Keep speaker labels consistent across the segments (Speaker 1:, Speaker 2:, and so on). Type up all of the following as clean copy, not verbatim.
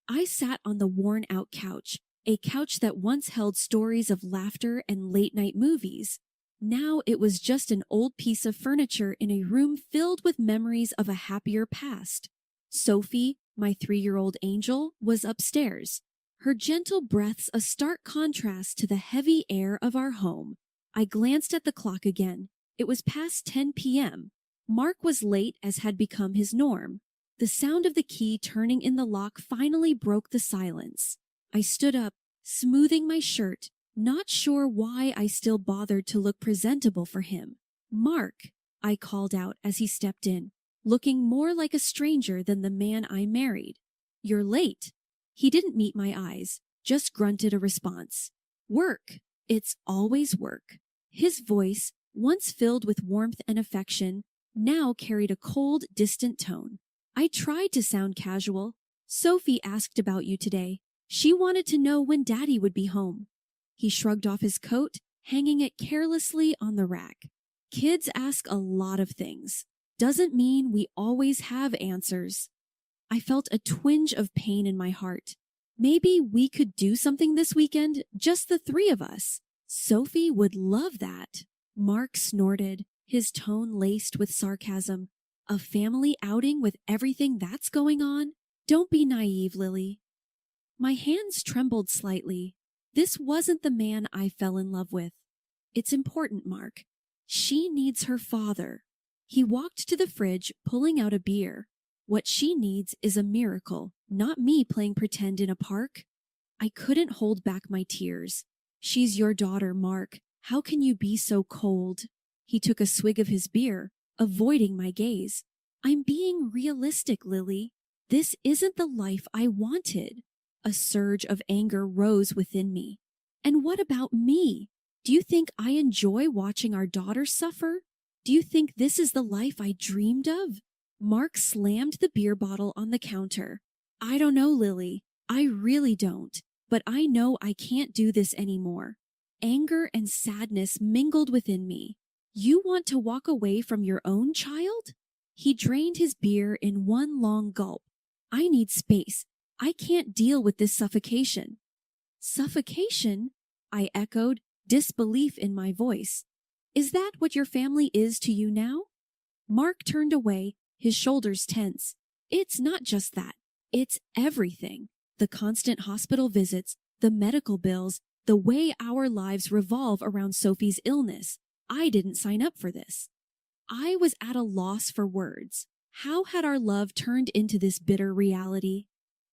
Speaker 1: I sat on the worn-out couch, a couch that once held stories of laughter and late-night movies. Now it was just an old piece of furniture in a room filled with memories of a happier past. Sophie, my 3-year-old angel, was upstairs, her gentle breaths a stark contrast to the heavy air of our home. I glanced at the clock again. It was past 10 p.m. Mark was late as had become his norm. The sound of the key turning in the lock finally broke the silence. I stood up, smoothing my shirt, not sure why I still bothered to look presentable for him. "Mark," I called out as he stepped in, looking more like a stranger than the man I married. "You're late." He didn't meet my eyes, just grunted a response. "Work. It's always work." His voice, once filled with warmth and affection, now carried a cold, distant tone. I tried to sound casual. "Sophie asked about you today. She wanted to know when Daddy would be home." He shrugged off his coat, hanging it carelessly on the rack. "Kids ask a lot of things. Doesn't mean we always have answers." I felt a twinge of pain in my heart. Maybe we could do something this weekend, just the three of us. Sophie would love that. Mark snorted, his tone laced with sarcasm. "A family outing with everything that's going on? Don't be naive, Lily." My hands trembled slightly. This wasn't the man I fell in love with. "It's important, Mark. She needs her father." He walked to the fridge, pulling out a beer. "What she needs is a miracle, not me playing pretend in a park." I couldn't hold back my tears. "She's your daughter, Mark. How can you be so cold?" He took a swig of his beer, avoiding my gaze. "I'm being realistic, Lily. This isn't the life I wanted." A surge of anger rose within me. "And what about me? Do you think I enjoy watching our daughter suffer? Do you think this is the life I dreamed of?" Mark slammed the beer bottle on the counter. "I don't know, Lily. I really don't. But I know I can't do this anymore." Anger and sadness mingled within me. "You want to walk away from your own child?" He drained his beer in one long gulp. "I need space. I can't deal with this suffocation." "Suffocation?" I echoed, disbelief in my voice. "Is that what your family is to you now?" Mark turned away, his shoulders tense. "It's not just that. It's everything. The constant hospital visits, the medical bills, the way our lives revolve around Sophie's illness. I didn't sign up for this." I was at a loss for words. How had our love turned into this bitter reality?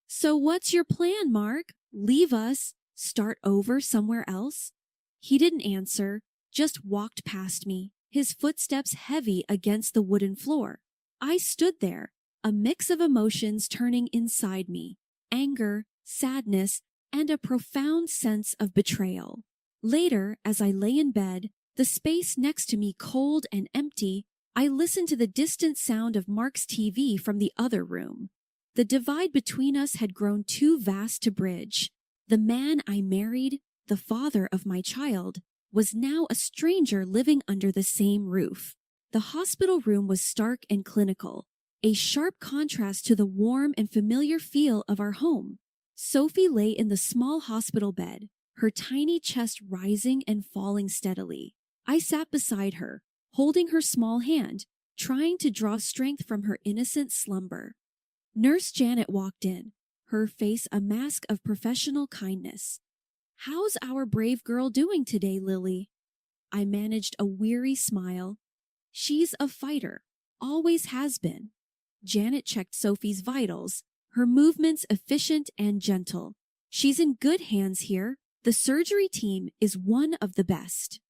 Speaker 1: "So what's your plan, Mark? Leave us? Start over somewhere else?" He didn't answer, just walked past me, his footsteps heavy against the wooden floor. I stood there, a mix of emotions turning inside me: anger, sadness, and a profound sense of betrayal. Later, as I lay in bed, the space next to me cold and empty, I listened to the distant sound of Mark's TV from the other room. The divide between us had grown too vast to bridge. The man I married, the father of my child, was now a stranger living under the same roof. The hospital room was stark and clinical, a sharp contrast to the warm and familiar feel of our home. Sophie lay in the small hospital bed, her tiny chest rising and falling steadily. I sat beside her, holding her small hand, trying to draw strength from her innocent slumber. Nurse Janet walked in, her face a mask of professional kindness. "How's our brave girl doing today, Lily?" I managed a weary smile. "She's a fighter, always has been." Janet checked Sophie's vitals, her movements efficient and gentle. "She's in good hands here. The surgery team is one of the best."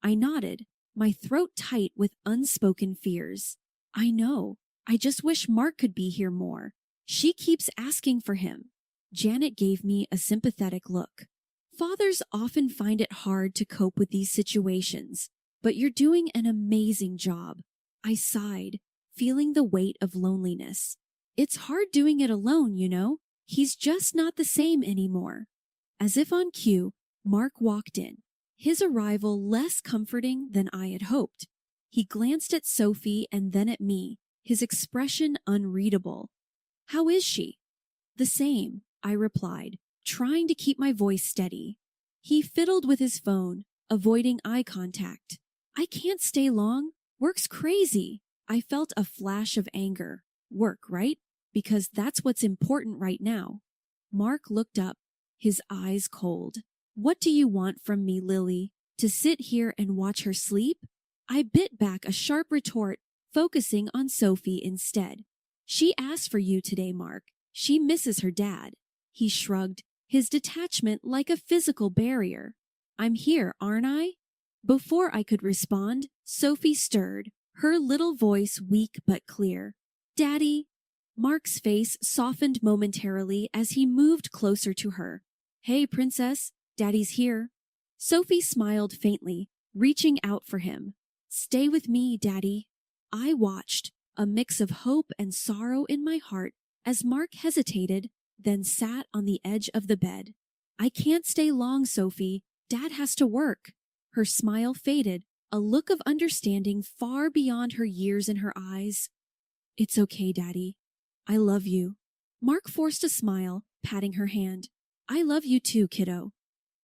Speaker 1: I nodded, my throat tight with unspoken fears. "I know. I just wish Mark could be here more. She keeps asking for him." Janet gave me a sympathetic look. "Fathers often find it hard to cope with these situations, but you're doing an amazing job." I sighed, feeling the weight of loneliness. "It's hard doing it alone, you know. He's just not the same anymore." As if on cue, Mark walked in, his arrival less comforting than I had hoped. He glanced at Sophie and then at me, his expression unreadable. "How is she?" "The same. I replied, trying to keep my voice steady. He fiddled with his phone, avoiding eye contact. I can't stay long. Work's crazy. I felt a flash of anger. Work, right? Because that's what's important right now. Mark looked up, his eyes cold. What do you want from me, Lily? To sit here and watch her sleep? I bit back a sharp retort, focusing on Sophie instead. She asked for you today, Mark. She misses her dad. He shrugged, his detachment like a physical barrier. I'm here, aren't I? Before I could respond, Sophie stirred, her little voice weak but clear. Daddy? Mark's face softened momentarily as he moved closer to her. Hey, princess, Daddy's here. Sophie smiled faintly, reaching out for him. Stay with me, Daddy. I watched, a mix of hope and sorrow in my heart, as Mark hesitated, then sat on the edge of the bed. I can't stay long, Sophie. Dad has to work. Her smile faded, a look of understanding far beyond her years in her eyes. It's okay, Daddy. I love you. Mark forced a smile, patting her hand. I love you too, kiddo.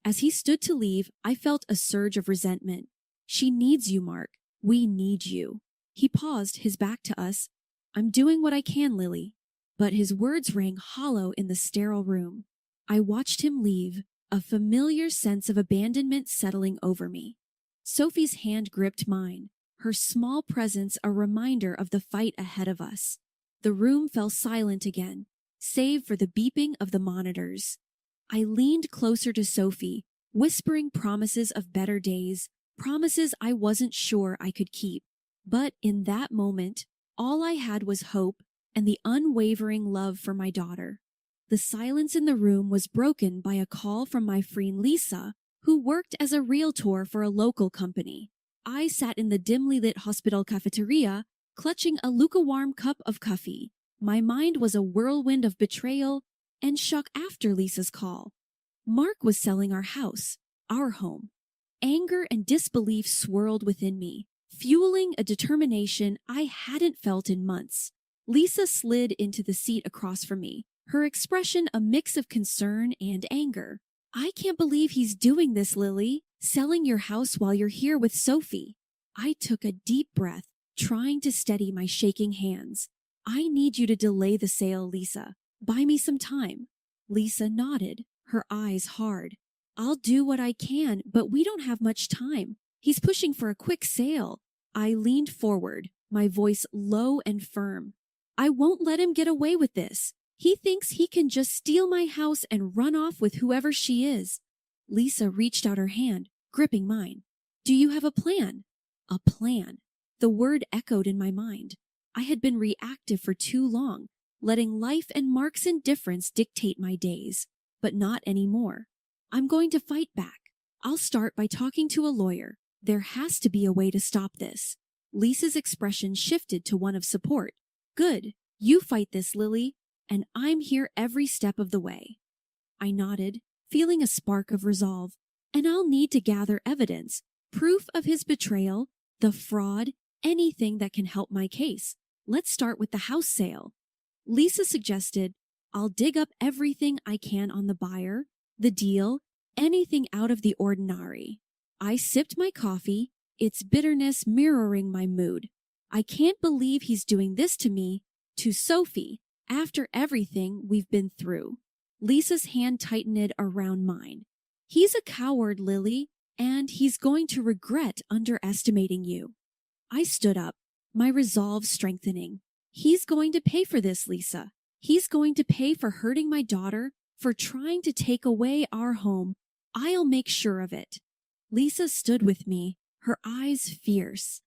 Speaker 1: As he stood to leave, I felt a surge of resentment. She needs you, Mark. We need you. He paused, his back to us. I'm doing what I can, Lily. But his words rang hollow in the sterile room. I watched him leave, a familiar sense of abandonment settling over me. Sophie's hand gripped mine, her small presence a reminder of the fight ahead of us. The room fell silent again, save for the beeping of the monitors. I leaned closer to Sophie, whispering promises of better days, promises I wasn't sure I could keep. But in that moment, all I had was hope and the unwavering love for my daughter. The silence in the room was broken by a call from my friend Lisa, who worked as a realtor for a local company. I sat in the dimly lit hospital cafeteria, clutching a lukewarm cup of coffee. My mind was a whirlwind of betrayal and shock after Lisa's call. Mark was selling our house, our home. Anger and disbelief swirled within me, fueling a determination I hadn't felt in months. Lisa slid into the seat across from me, her expression a mix of concern and anger. I can't believe he's doing this, Lily, selling your house while you're here with Sophie. I took a deep breath, trying to steady my shaking hands. I need you to delay the sale, Lisa. Buy me some time. Lisa nodded, her eyes hard. I'll do what I can, but we don't have much time. He's pushing for a quick sale. I leaned forward, my voice low and firm. I won't let him get away with this. He thinks he can just steal my house and run off with whoever she is. Lisa reached out her hand, gripping mine. Do you have a plan? A plan. The word echoed in my mind. I had been reactive for too long, letting life and Mark's indifference dictate my days, but not anymore. I'm going to fight back. I'll start by talking to a lawyer. There has to be a way to stop this. Lisa's expression shifted to one of support. Good. You fight this, Lily, and I'm here every step of the way. I nodded, feeling a spark of resolve. And I'll need to gather evidence, proof of his betrayal, the fraud, anything that can help my case. Let's start with the house sale. Lisa suggested, I'll dig up everything I can on the buyer, the deal, anything out of the ordinary. I sipped my coffee, its bitterness mirroring my mood. I can't believe he's doing this to me, to Sophie, after everything we've been through. Lisa's hand tightened around mine. He's a coward, Lily, and he's going to regret underestimating you. I stood up, my resolve strengthening. He's going to pay for this, Lisa. He's going to pay for hurting my daughter, for trying to take away our home. I'll make sure of it. Lisa stood with me, her eyes fierce.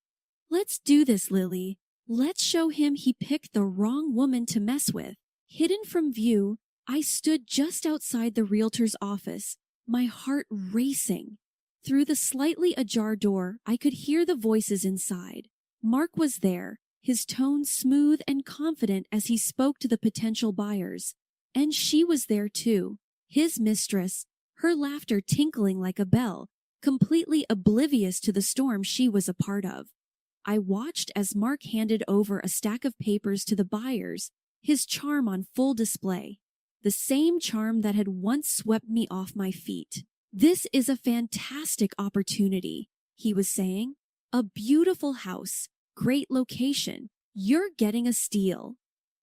Speaker 1: Let's do this, Lily. Let's show him he picked the wrong woman to mess with. Hidden from view, I stood just outside the realtor's office, my heart racing. Through the slightly ajar door, I could hear the voices inside. Mark was there, his tone smooth and confident as he spoke to the potential buyers. And she was there too, his mistress, her laughter tinkling like a bell, completely oblivious to the storm she was a part of. I watched as Mark handed over a stack of papers to the buyers, his charm on full display. the same charm that had once swept me off my feet. "This is a fantastic opportunity," he was saying. "A beautiful house, great location. You're getting a steal."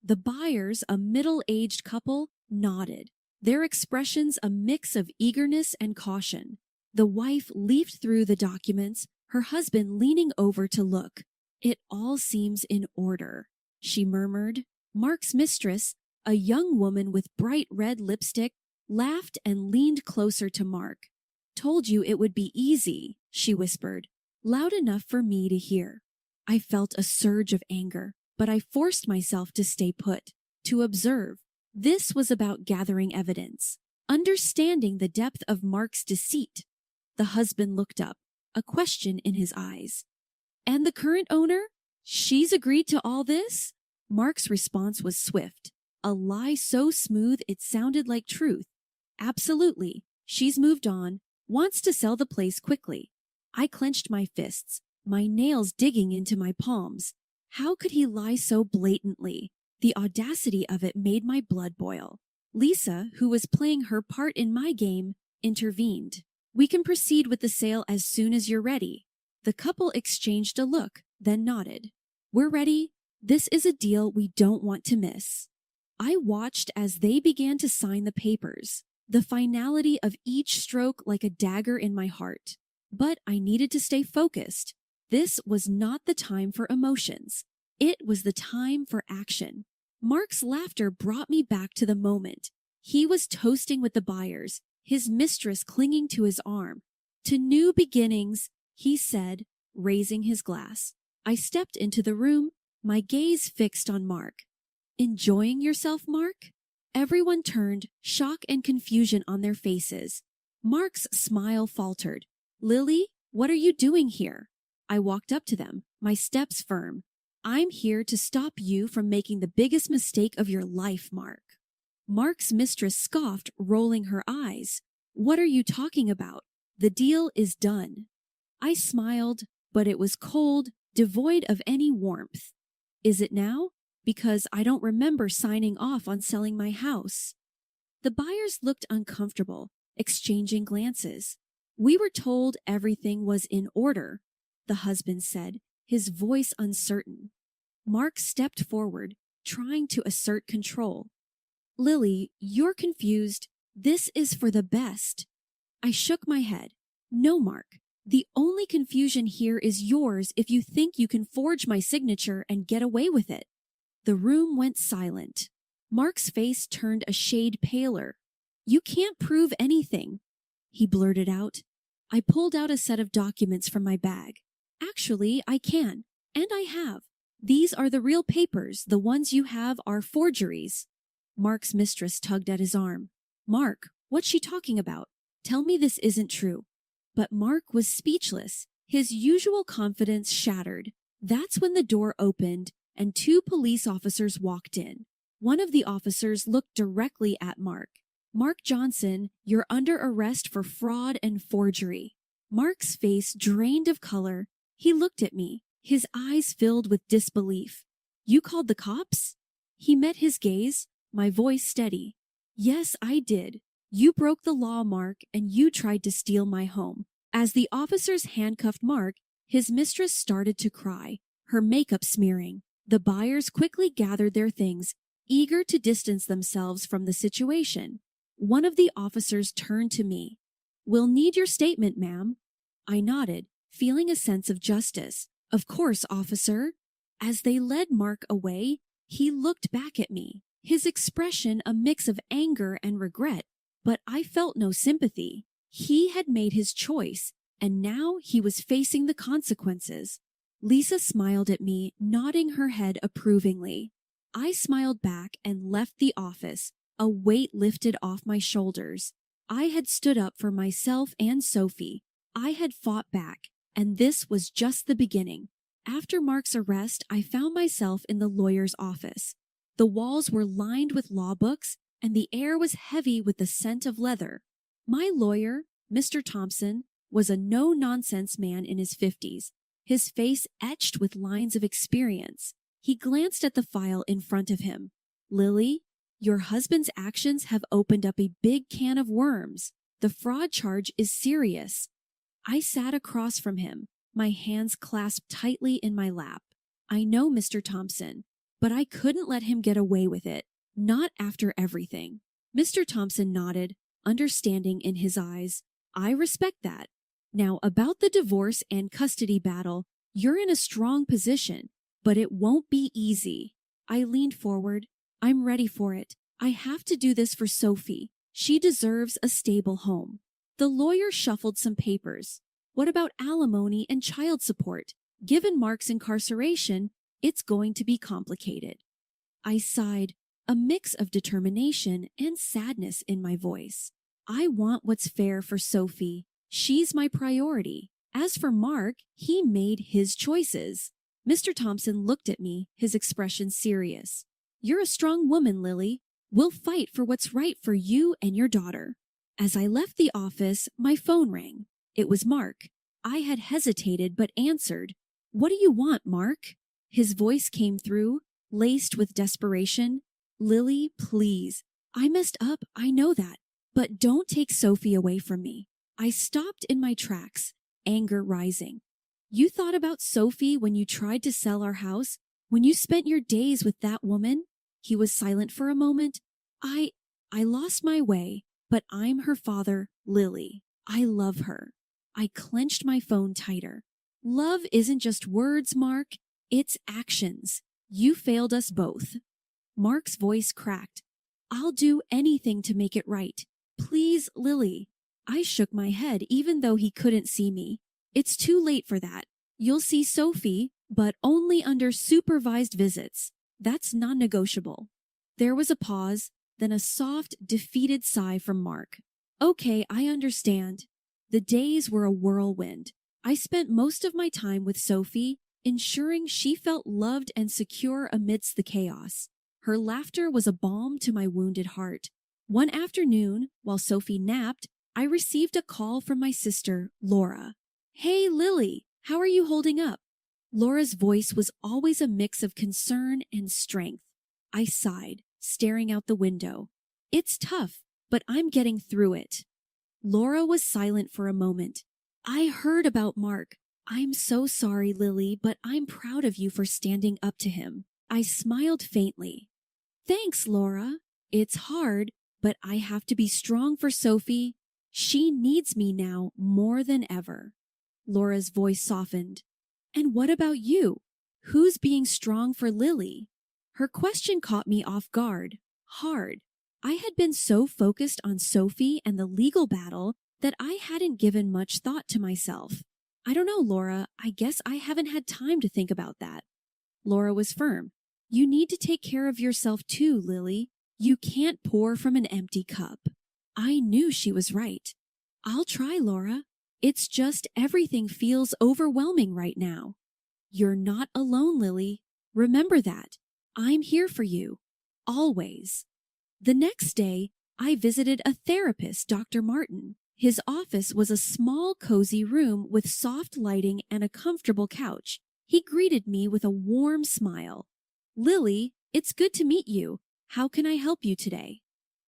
Speaker 1: The buyers, a middle-aged couple, nodded, their expressions a mix of eagerness and caution. The wife leafed through the documents, her husband leaning over to look. "It all seems in order," she murmured. Mark's mistress, a young woman with bright red lipstick, laughed and leaned closer to Mark. "Told you it would be easy," she whispered, loud enough for me to hear. I felt a surge of anger, but I forced myself to stay put, to observe. This was about gathering evidence, understanding the depth of Mark's deceit. The husband looked up, a question in his eyes. "And the current owner? She's agreed to all this?" Mark's response was swift, a lie so smooth it sounded like truth. "Absolutely. She's moved on, wants to sell the place quickly." I clenched my fists, my nails digging into my palms. How could he lie so blatantly? The audacity of it made my blood boil. Lisa, who was playing her part in my game, intervened. "We can proceed with the sale as soon as you're ready." The couple exchanged a look, then nodded. "We're ready. This is a deal we don't want to miss." I watched as they began to sign the papers, the finality of each stroke like a dagger in my heart. But I needed to stay focused. This was not the time for emotions. It was the time for action. Mark's laughter brought me back to the moment. He was toasting with the buyers, his mistress clinging to his arm. "To new beginnings," he said, raising his glass. I stepped into the room, my gaze fixed on Mark. "Enjoying yourself, Mark?" Everyone turned, shock and confusion on their faces. Mark's smile faltered. "Lily, what are you doing here?" I walked up to them, my steps firm. "I'm here to stop you from making the biggest mistake of your life, Mark." Mark's mistress scoffed, rolling her eyes. "What are you talking about? The deal is done." I smiled, but it was cold, devoid of any warmth. "Is it now? Because I don't remember signing off on selling my house." The buyers looked uncomfortable, exchanging glances. "We were told everything was in order," the husband said, his voice uncertain. Mark stepped forward, trying to assert control. "Lily, you're confused. This is for the best." I shook my head. "No, Mark. The only confusion here is yours if you think you can forge my signature and get away with it." The room went silent. Mark's face turned a shade paler. "You can't prove anything," he blurted out. I pulled out a set of documents from my bag. "Actually, I can, and I have. These are the real papers. The ones you have are forgeries." Mark's mistress tugged at his arm. "Mark, what's she talking about? Tell me this isn't true." But Mark was speechless, his usual confidence shattered. That's when the door opened and two police officers walked in. One of the officers looked directly at Mark. "Mark Johnson, you're under arrest for fraud and forgery." Mark's face drained of color. He looked at me, his eyes filled with disbelief. "You called the cops?" He met his gaze, my voice steady. "Yes, I did. You broke the law, Mark, and you tried to steal my home." As the officers handcuffed Mark, his mistress started to cry, her makeup smearing. The buyers quickly gathered their things, eager to distance themselves from the situation. One of the officers turned to me. "We'll need your statement, ma'am." I nodded, feeling a sense of justice. "Of course, officer." As they led Mark away, he looked back at me, his expression a mix of anger and regret, but I felt no sympathy. He had made his choice, and now he was facing the consequences. Lisa smiled at me, nodding her head approvingly. I smiled back and left the office, a weight lifted off my shoulders. I had stood up for myself and Sophie. I had fought back, and this was just the beginning. After Mark's arrest, I found myself in the lawyer's office. The walls were lined with law books, and the air was heavy with the scent of leather. My lawyer, Mr. Thompson, was a no-nonsense man in his 50s, his face etched with lines of experience. He glanced at the file in front of him. "Lily, Your husband's actions have opened up a big can of worms. The fraud charge is serious. I sat across from him, my hands clasped tightly in my lap. I know, Mr. Thompson, but I couldn't let him get away with it. Not after everything. Mr. Thompson nodded, understanding in his eyes. I respect that. Now, about the divorce and custody battle, you're in a strong position, but it won't be easy. I leaned forward. I'm ready for it. I have to do this for Sophie. She deserves a stable home. The lawyer shuffled some papers. What about alimony and child support? Given Mark's incarceration, it's going to be complicated. I sighed, a mix of determination and sadness in my voice. I want what's fair for Sophie. She's my priority. As for Mark, he made his choices. Mr. Thompson looked at me, his expression serious. You're a strong woman, Lily. We'll fight for what's right for you and your daughter. As I left the office, my phone rang. It was Mark. I had hesitated but answered. What do you want, Mark? His voice came through, laced with desperation. Lily, please. I messed up, I know that. But don't take Sophie away from me. I stopped in my tracks, anger rising. You thought about Sophie when you tried to sell our house? When you spent your days with that woman? He was silent for a moment. I lost my way, but I'm her father, Lily. I love her. I clenched my phone tighter. Love isn't just words, Mark. It's actions. You failed us both. Mark's voice cracked. I'll do anything to make it right. Please, Lily. I shook my head even though he couldn't see me. It's too late for that. You'll see Sophie, but only under supervised visits. That's non-negotiable. There was a pause, then a soft, defeated sigh from Mark. Okay, I understand. The days were a whirlwind. I spent most of my time with Sophie, ensuring she felt loved and secure amidst the chaos. Her laughter was a balm to my wounded heart. One afternoon, while Sophie napped, I received a call from my sister, Laura. Hey, Lily, how are you holding up? Laura's voice was always a mix of concern and strength. I sighed, staring out the window. It's tough, but I'm getting through it. Laura was silent for a moment. I heard about Mark. I'm so sorry, Lily, but I'm proud of you for standing up to him. I smiled faintly. Thanks, Laura. It's hard, but I have to be strong for Sophie. She needs me now more than ever. Laura's voice softened. And what about you? Who's being strong for Lily? Her question caught me off guard, hard. I had been so focused on Sophie and the legal battle that I hadn't given much thought to myself. I don't know, Laura. I guess I haven't had time to think about that. Laura was firm. You need to take care of yourself too, Lily. You can't pour from an empty cup. I knew she was right. I'll try, Laura. It's just everything feels overwhelming right now. You're not alone, Lily. Remember that. I'm here for you. Always. The next day, I visited a therapist, Dr. Martin. His office was a small, cozy room with soft lighting and a comfortable couch. He greeted me with a warm smile. Lily, it's good to meet you. How can I help you today?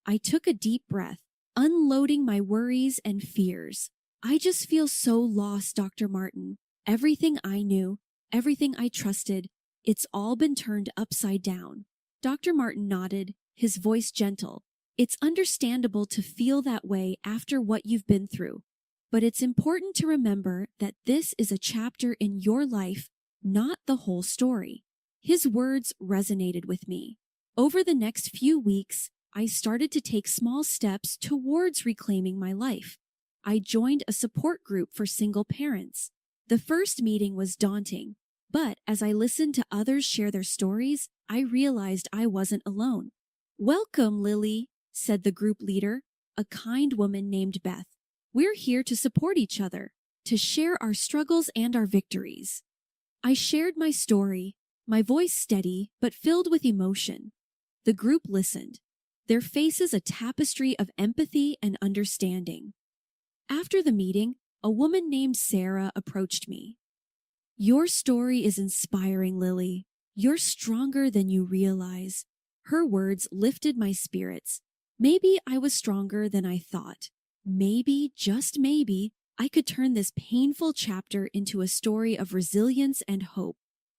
Speaker 1: I took a deep breath, unloading my worries and fears. I just feel so lost, Dr. Martin. Everything I knew, everything I trusted, it's all been turned upside down. Dr. Martin nodded, his voice gentle. It's understandable to feel that way after what you've been through. But it's important to remember that this is a chapter in your life, not the whole story. His words resonated with me. Over the next few weeks, I started to take small steps towards reclaiming my life. I joined a support group for single parents. The first meeting was daunting, but as I listened to others share their stories, I realized I wasn't alone. Welcome, Lily, said the group leader, a kind woman named Beth. We're here to support each other, to share our struggles and our victories. I shared my story, my voice steady but filled with emotion. The group listened, their faces a tapestry of empathy and understanding. After the meeting, a woman named Sarah approached me. Your story is inspiring, Lily. You're stronger than you realize. Her words lifted my spirits. Maybe I was stronger than I thought. Maybe, just maybe, I could turn this painful chapter into a story of resilience and hope.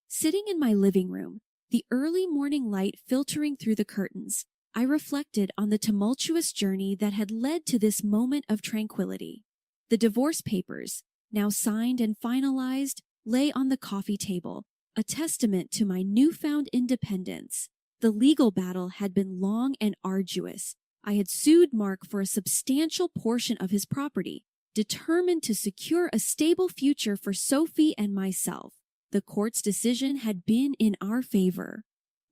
Speaker 1: Sitting in my living room, the early morning light filtering through the curtains, I reflected on the tumultuous journey that had led to this moment of tranquility. The divorce papers, now signed and finalized, lay on the coffee table, a testament to my newfound independence. The legal battle had been long and arduous. I had sued Mark for a substantial portion of his property, determined to secure a stable future for Sophie and myself. The court's decision had been in our favor.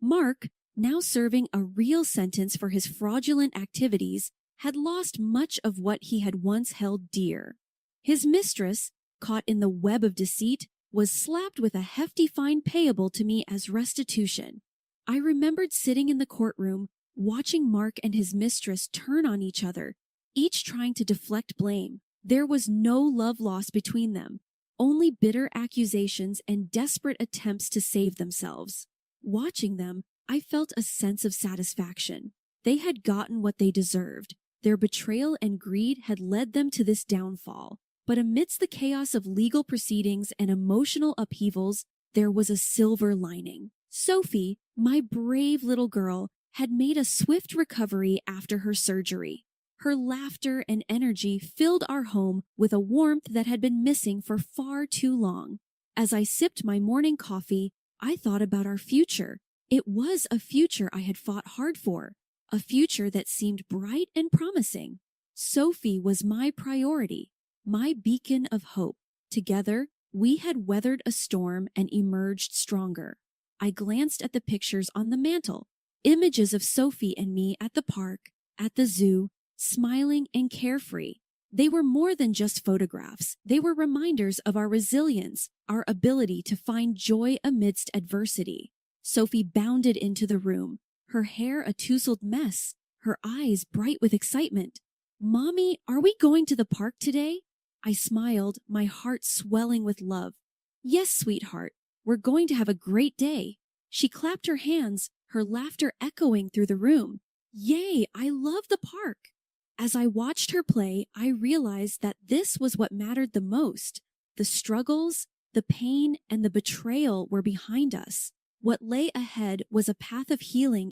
Speaker 1: Mark, now serving a real sentence for his fraudulent activities, had lost much of what he had once held dear. His mistress, caught in the web of deceit, was slapped with a hefty fine payable to me as restitution. I remembered sitting in the courtroom, watching Mark and his mistress turn on each other, each trying to deflect blame. There was no love lost between them, only bitter accusations and desperate attempts to save themselves. Watching them, I felt a sense of satisfaction. They had gotten what they deserved. Their betrayal and greed had led them to this downfall. But amidst the chaos of legal proceedings and emotional upheavals, there was a silver lining. Sophie, my brave little girl, had made a swift recovery after her surgery. Her laughter and energy filled our home with a warmth that had been missing for far too long. As I sipped my morning coffee, I thought about our future. It was a future I had fought hard for, a future that seemed bright and promising. Sophie was my priority, my beacon of hope. Together, we had weathered a storm and emerged stronger. I glanced at the pictures on the mantel, images of Sophie and me at the park, at the zoo, smiling and carefree. They were more than just photographs. They were reminders of our resilience, our ability to find joy amidst adversity. Sophie bounded into the room, her hair a tousled mess, her eyes bright with excitement. "Mommy, are we going to the park today?" I smiled, my heart swelling with love. "Yes, sweetheart, we're going to have a great day." She clapped her hands, her laughter echoing through the room. "Yay, I love the park." As I watched her play, I realized that this was what mattered the most. The struggles, the pain, and the betrayal were behind us. What lay ahead was a path of healing